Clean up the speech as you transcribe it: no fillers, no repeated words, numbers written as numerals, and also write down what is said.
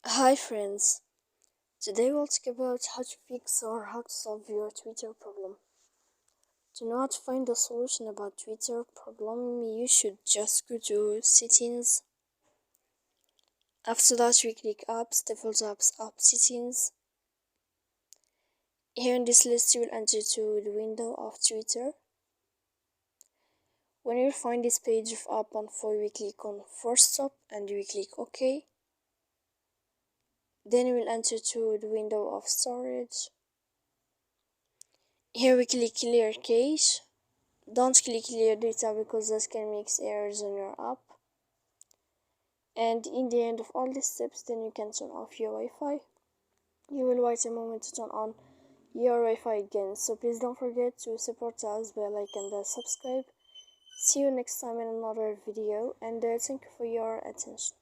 Hi friends, today we'll talk about how to fix or how to solve your Twitter problem. To know how to find a solution about Twitter problem, you should just go to settings. After that we click apps, default apps, app settings. Here in this list you will enter to the window of Twitter. When you find this page of app on 4, we click on force stop and we click OK. Then we will enter to the window of storage. Here we click clear cache. Don't click clear data because that can make errors on your app. And in the end of all these steps, then you can turn off your Wi-Fi. You will wait a moment to turn on your Wi-Fi again. So please don't forget to support us by like and subscribe. See you next time in another video, and thank you for your attention.